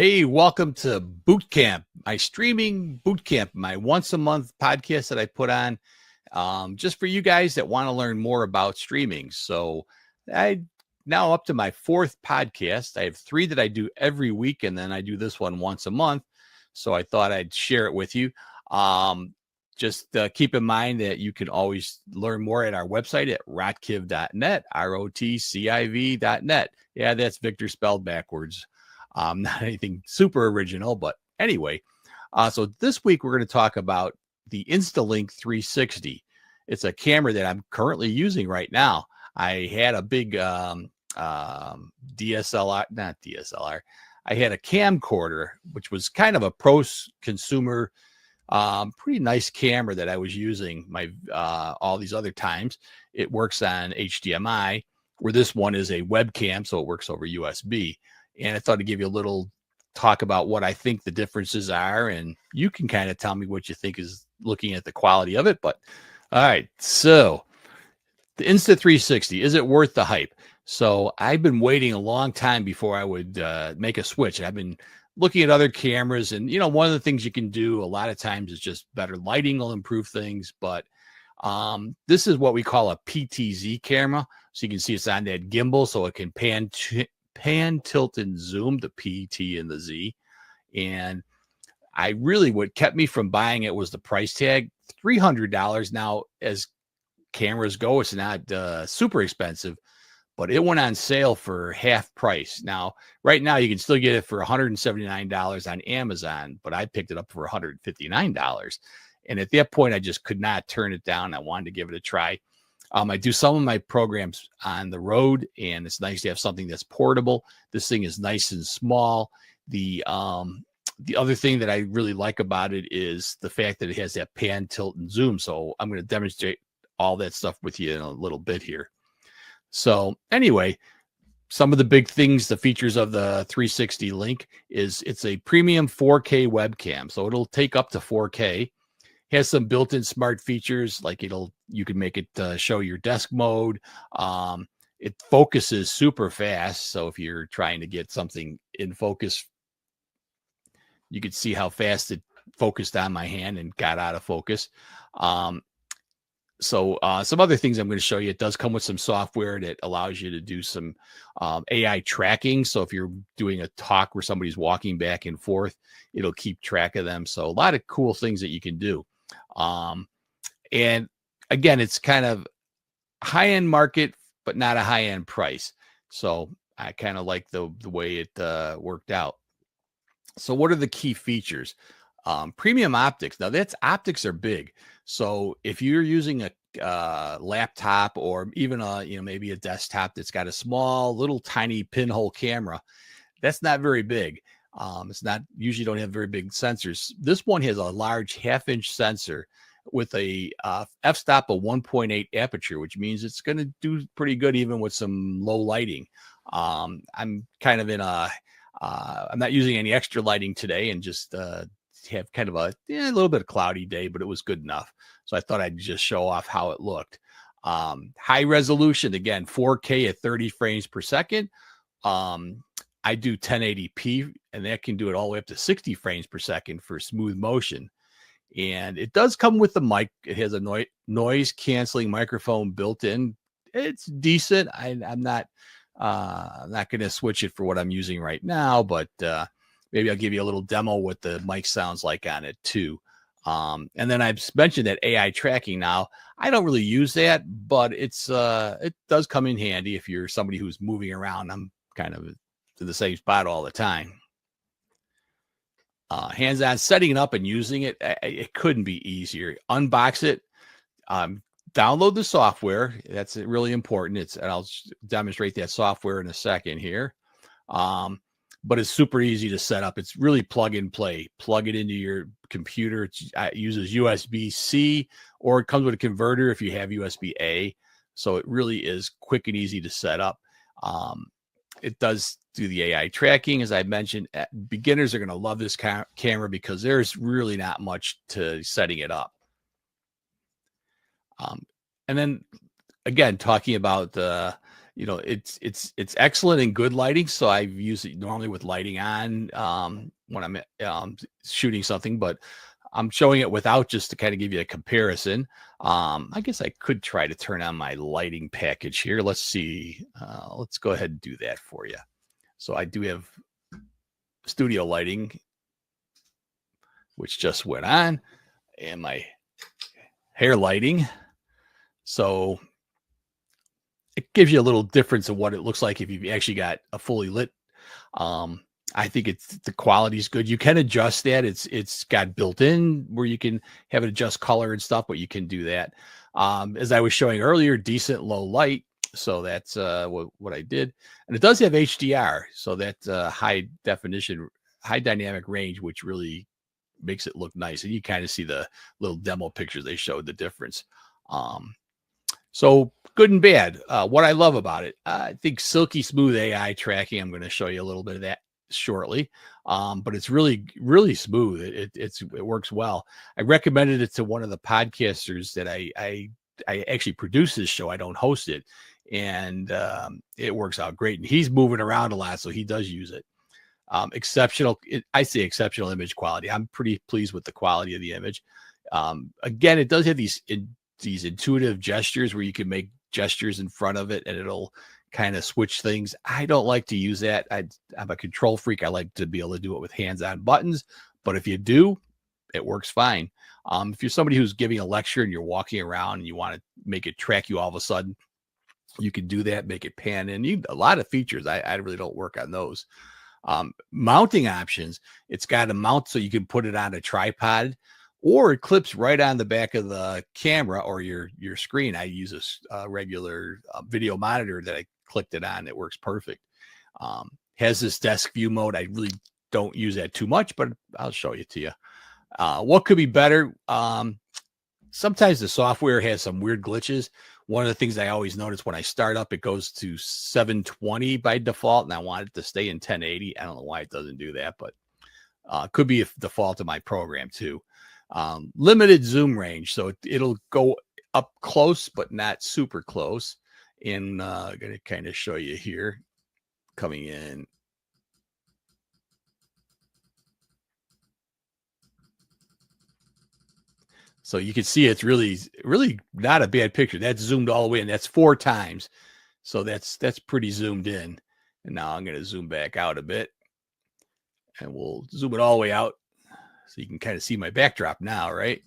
Hey, welcome to Bootcamp, my streaming bootcamp, my once a month podcast that I put on just for you guys that want to learn more about streaming. So I now up to my fourth podcast. I have three that I do every week, and then I do this one once a month. So I thought I'd share it with you. Just keep in mind that you can always learn more at our website at rotkiv.net, rotciv.net. Yeah, that's Victor spelled backwards. Not anything super original, but anyway. So this week we're going to talk about the Insta360 360. It's a camera that I'm currently using right now. I had a big DSLR, not DSLR. I had a camcorder, which was kind of a consumer, pretty nice camera that I was using all these other times. It works on HDMI, where this one is a webcam, so it works over USB. And I thought I'd give you a little talk about what I think the differences are, and you can kind of tell me what you think is looking at the quality of it. But all right, so the Insta360, is it worth the hype? So I've been waiting a long time before I would make a switch. I've been looking at other cameras, and one of the things you can do a lot of times is just better lighting will improve things. But this is what we call a PTZ camera. So you can see it's on that gimbal, so it can pan, tilt, and zoom, the P, T, and the Z. And what kept me from buying it was the price tag, $300. Now, as cameras go, it's not super expensive, but it went on sale for half price. Now, right now, you can still get it for $179 on Amazon, but I picked it up for $159. And at that point, I just could not turn it down. I wanted to give it a try. I do some of my programs on the road, and it's nice to have something that's portable. This thing is nice and small. The other thing that I really like about it is the fact that it has that pan, tilt, and zoom. So I'm going to demonstrate all that stuff with you in a little bit here. So anyway, some of the big things, the features of the 360 Link is it's a premium 4K webcam. So it'll take up to 4K. Has some built-in smart features, like you can make it show your desk mode. It focuses super fast, so if you're trying to get something in focus, you could see how fast it focused on my hand and got out of focus. Some other things I'm going to show you. It does come with some software that allows you to do some AI tracking. So if you're doing a talk where somebody's walking back and forth, it'll keep track of them. So a lot of cool things that you can do. And again, it's kind of high-end market, but not a high-end price. So I kind of like the way it worked out. So what are the key features? Premium optics. Now optics are big. So if you're using a laptop or even maybe a desktop that's got a small little tiny pinhole camera, that's not very big. It's not usually don't have very big sensors. This one has a large 1/2-inch sensor with a f-stop of 1.8 aperture, which means it's going to do pretty good even with some low lighting. I'm kind of in I'm not using any extra lighting today, and just have kind of a little bit of cloudy day, but it was good enough. So I thought I'd just show off how it looked. High resolution, again, 4K at 30 frames per second. I do 1080p, and that can do it all the way up to 60 frames per second for smooth motion. And it does come with the mic. It has a noise canceling microphone built in. It's decent. I'm not going to switch it for what I'm using right now, but maybe I'll give you a little demo what the mic sounds like on it too. And then I've mentioned that AI tracking. Now, I don't really use that, but it does come in handy if you're somebody who's moving around. I'm kind of to the same spot all the time. Hands-on setting it up and using it, it couldn't be easier. Unbox it, download the software. That's really important. And I'll demonstrate that software in a second here. But it's super easy to set up. It's really plug and play. Plug it into your computer. It uses USB-C, or it comes with a converter if you have USB-A. So it really is quick and easy to set up. It does do the AI tracking, as I mentioned. Beginners are going to love this camera because there's really not much to setting it up. And then again, talking about it's excellent in good lighting. So I use it normally with lighting on when I'm shooting something, but I'm showing it without, just to kind of give you a comparison. I guess I could try to turn on my lighting package here. Let's see. Let's go ahead and do that for you. So I do have studio lighting, which just went on, and my hair lighting. So it gives you a little difference of what it looks like if you've actually got a fully lit. I think the quality is good. You can adjust that. It's got built in where you can have it adjust color and stuff, but you can do that. As I was showing earlier, decent low light. So that's what I did. And it does have HDR. So that's high definition, high dynamic range, which really makes it look nice. And you kind of see the little demo pictures they showed the difference. So good and bad. What I love about it, I think silky smooth AI tracking. I'm going to show you a little bit of that shortly. But it's really, really smooth. It works well. I recommended it to one of the podcasters that I actually produce this show. I don't host it, and it works out great. And he's moving around a lot, so he does use it. Exceptional. I say exceptional image quality. I'm pretty pleased with the quality of the image. Again, it does have these intuitive gestures where you can make gestures in front of it and it'll kind of switch things. I don't like to use that. I'm a control freak. I like to be able to do it with hands-on buttons, but if you do, it works fine. If you're somebody who's giving a lecture and you're walking around and you want to make it track you all of a sudden, you can do that, make it pan in. A lot of features. I really don't work on those. Mounting options. It's got a mount so you can put it on a tripod, or it clips right on the back of the camera or your screen. I use a regular video monitor that I clicked it on. It works perfect. Has this desk view mode. I really don't use that too much, but I'll show you to you. What could be better? Sometimes the software has some weird glitches. One of the things I always notice when I start up, it goes to 720 by default, and I want it to stay in 1080. I don't know why it doesn't do that, but could be a default of my program too. Limited zoom range, so it'll go up close but not super close. And I'm going to kind of show you here, coming in. So you can see it's really not a bad picture. That's zoomed all the way in. That's 4 times, so that's pretty zoomed in. And now I'm going to zoom back out a bit, and we'll zoom it all the way out so you can kind of see my backdrop now, right?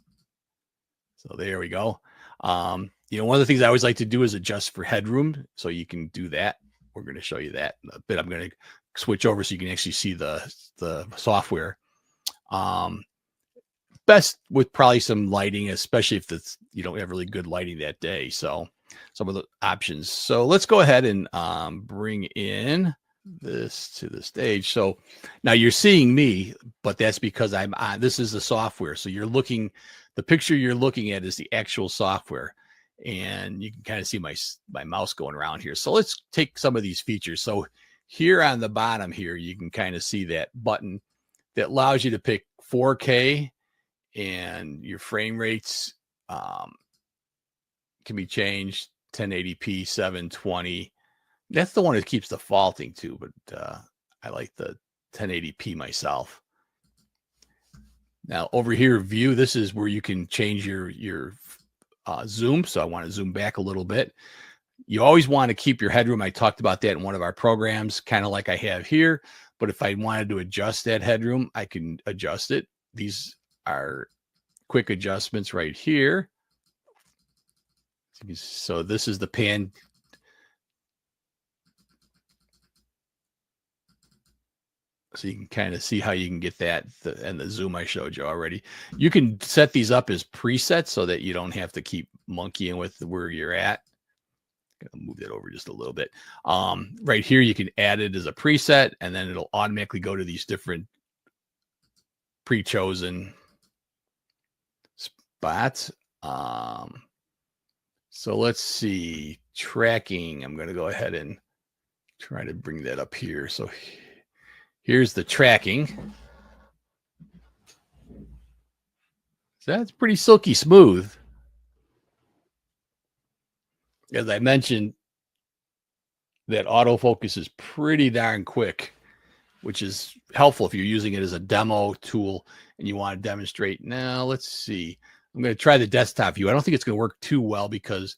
So there we go. One of the things I always like to do is adjust for headroom. So you can do that. We're going to show you that in a bit. I'm going to switch over so you can actually see the software. Best with probably some lighting, especially if you don't have really good lighting that day. So some of the options. So let's go ahead and bring in this to the stage. So now you're seeing me, but that's because I'm on. This is the software. So the picture you're looking at is the actual software, and you can kind of see my mouse going around here. So let's take some of these features. So here on the bottom here, you can kind of see that button that allows you to pick 4K, and your frame rates can be changed 1080p, 720. That's the one that keeps defaulting too, but I like the 1080p myself. Now over here, view, this is where you can change your zoom. So I want to zoom back a little bit. You always want to keep your headroom. I talked about that in one of our programs, kind of like I have here. But if I wanted to adjust that headroom, I can adjust it. These are quick adjustments right here. So this is the pan. So you can kind of see how you can get that, and the zoom I showed you already. You can set these up as presets so that you don't have to keep monkeying with where you're at. I'll move that over just a little bit. Right here, you can add it as a preset, and then it'll automatically go to these different pre-chosen spots. So let's see, tracking. I'm going to go ahead and try to bring that up here. So here's the tracking. So that's pretty silky smooth. As I mentioned, that autofocus is pretty darn quick, which is helpful if you're using it as a demo tool and you want to demonstrate. Now, let's see. I'm going to try the desktop view. I don't think it's going to work too well because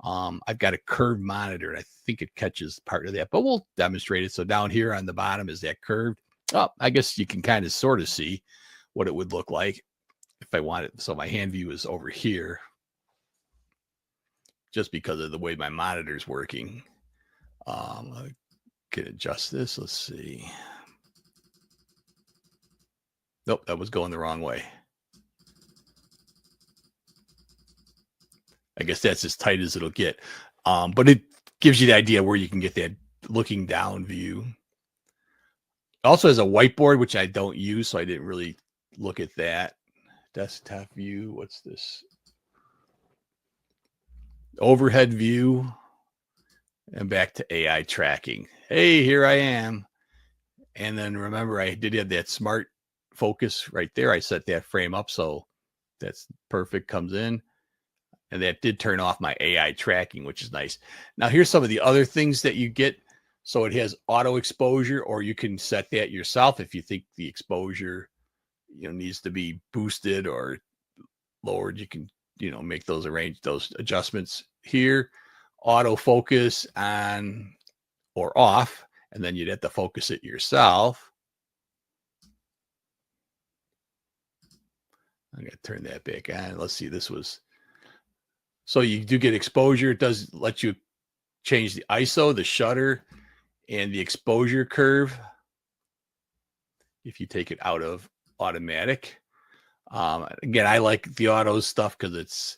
I've got a curved monitor, and I think it catches part of that, but we'll demonstrate it. So down here on the bottom is that curved. Oh, I guess you can kind of sort of see what it would look like if I want it. So my hand view is over here just because of the way my monitor is working. I can adjust this. Let's see. Nope, that was going the wrong way. I guess that's as tight as it'll get. But it gives you the idea where you can get that looking down view. It also has a whiteboard, which I don't use, so I didn't really look at that. Desktop view. What's this? Overhead view. And back to AI tracking. Hey, here I am. And then remember, I did have that smart focus right there. I set that frame up, so that's perfect, comes in. And that did turn off my AI tracking, which is nice. Now, here's some of the other things that you get. So it has auto exposure, or you can set that yourself if you think the exposure, needs to be boosted or lowered. You can, make those adjustments here. Auto focus on or off, and then you'd have to focus it yourself. I'm going to turn that back on. Let's see, so you do get exposure. It does let you change the ISO, the shutter, and the exposure curve if you take it out of automatic. Again, I like the auto stuff because it's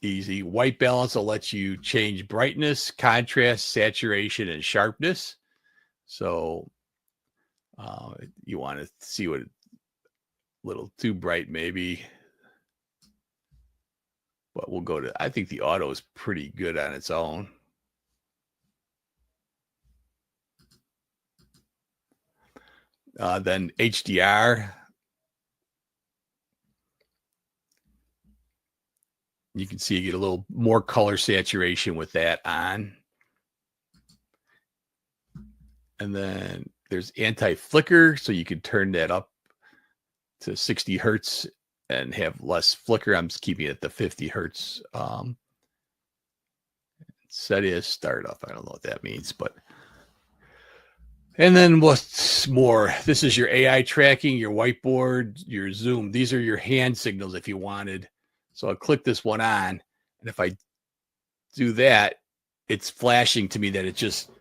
easy. White balance will let you change brightness, contrast, saturation, and sharpness. So you want to see what a little too bright maybe. But we'll go to, I think the auto is pretty good on its own. Then HDR. You can see you get a little more color saturation with that on. And then there's anti-flicker, so you can turn that up to 60 hertz and have less flicker. I'm just keeping it at the 50 hertz. Set as startup. I don't know what that means, but. And then what's more, this is your AI tracking, your whiteboard, your zoom. These are your hand signals if you wanted. So I'll click this one on, and if I do that, it's flashing to me that it just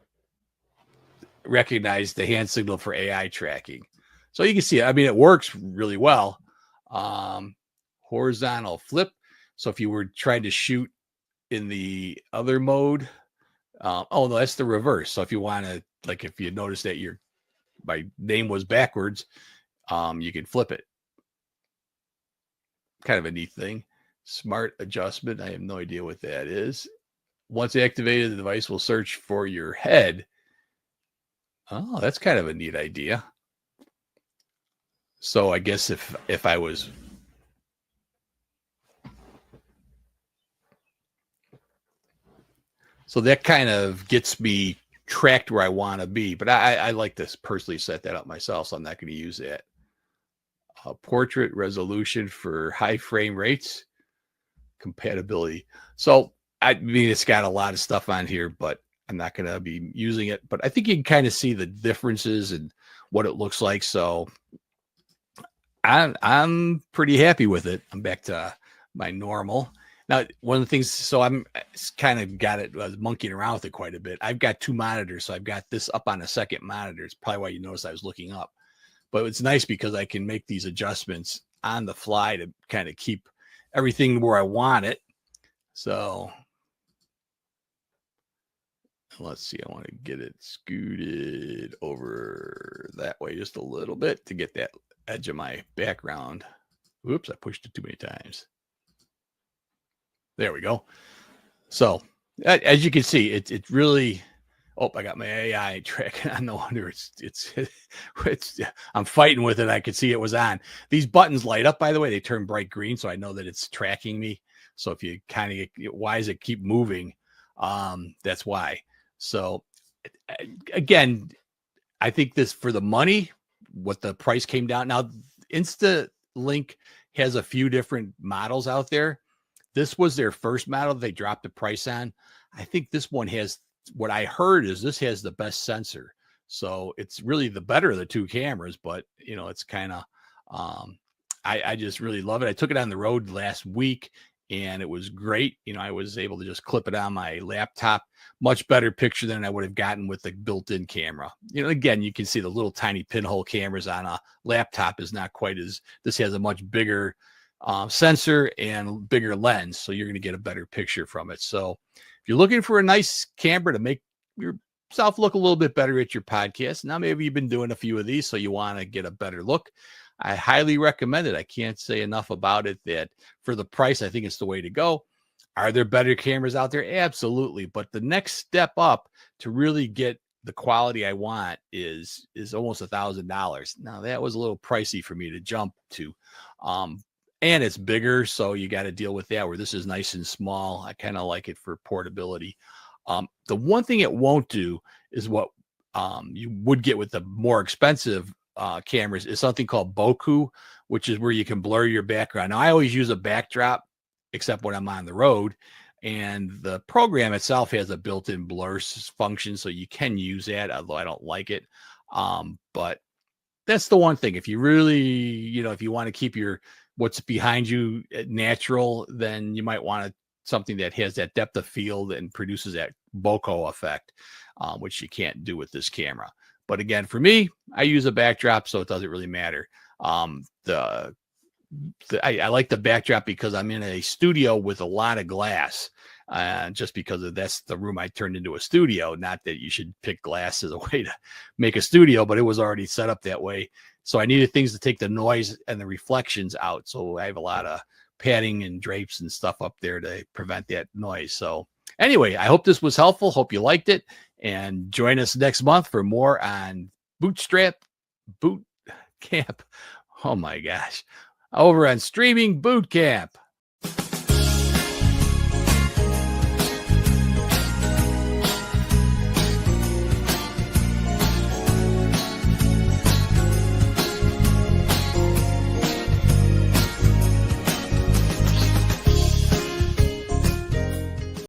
recognized the hand signal for AI tracking. So you can see, it works really well. Horizontal flip. So if you were trying to shoot in the other mode, no, that's the reverse. So if you want to, like, if you notice that my name was backwards, you can flip it. Kind of a neat thing. Smart adjustment. I have no idea what that is. Once activated, the device will search for your head. Oh, that's kind of a neat idea. So I guess if I was so that kind of gets me tracked where I want to be, but I like to personally set that up myself, so I'm not going to use that. Portrait resolution for high frame rates, compatibility. So it's got a lot of stuff on here, but I'm not going to be using it. But I think you can kind of see the differences and what it looks like. So I'm pretty happy with it. I'm back to my normal. Now, one of the things, so I'm kind of got it, I was monkeying around with it quite a bit. I've got two monitors, so I've got this up on a second monitor. It's probably why you noticed I was looking up. But it's nice because I can make these adjustments on the fly to kind of keep everything where I want it. So let's see, I want to get it scooted over that way just a little bit to get that edge of my background. Oops, I pushed it too many times. There we go. So as you can see, it really, I got my AI tracking on. No wonder it's I'm fighting with it. I could see it was on. These buttons light up, by the way, they turn bright green. So I know that it's tracking me. So if you kind of, why does it keep moving? That's why. So again, I think this for the money, what the price came down. Now, Insta360 has a few different models out there. This was their first model they dropped the price on. I think this one has, what I heard is this has the best sensor. So it's really the better of the two cameras, but you know, it's kind of, I just really love it. I took it on the road last week and it was great. You know, I was able to just clip it on my laptop, much better picture than I would have gotten with the built-in camera. You know, again, you can see the little tiny pinhole cameras on a laptop is not quite as, this has a much bigger sensor and bigger lens. So you're going to get a better picture from it. So if you're looking for a nice camera to make yourself look a little bit better at your podcast, now maybe you've been doing a few of these, so you want to get a better look, I highly recommend it. I can't say enough about it that for the price, I think it's the way to go. Are there better cameras out there? Absolutely. But the next step up to really get the quality I want is almost $1,000. Now that was a little pricey for me to jump to. And it's bigger, so you got to deal with that, where this is nice and small. I kind of like it for portability. The one thing it won't do is what you would get with the more expensive cameras is something called bokeh, which is where you can blur your background. Now, I always use a backdrop, except when I'm on the road. And the program itself has a built-in blur function, so you can use that, although I don't like it. But that's the one thing. If you really, you know, if you want to keep your what's behind you natural, then you might want something that has that depth of field and produces that bokeh effect, which you can't do with this camera. But again, for me, I use a backdrop, so it doesn't really matter. I like the backdrop because I'm in a studio with a lot of glass, just because that's the room I turned into a studio. Not that you should pick glass as a way to make a studio, but it was already set up that way. So I needed things to take the noise and the reflections out. So I have a lot of padding and drapes and stuff up there to prevent that noise. So anyway, I hope this was helpful. Hope you liked it. And join us next month for more on Bootcamp. Oh my gosh. Over on Streaming Bootcamp.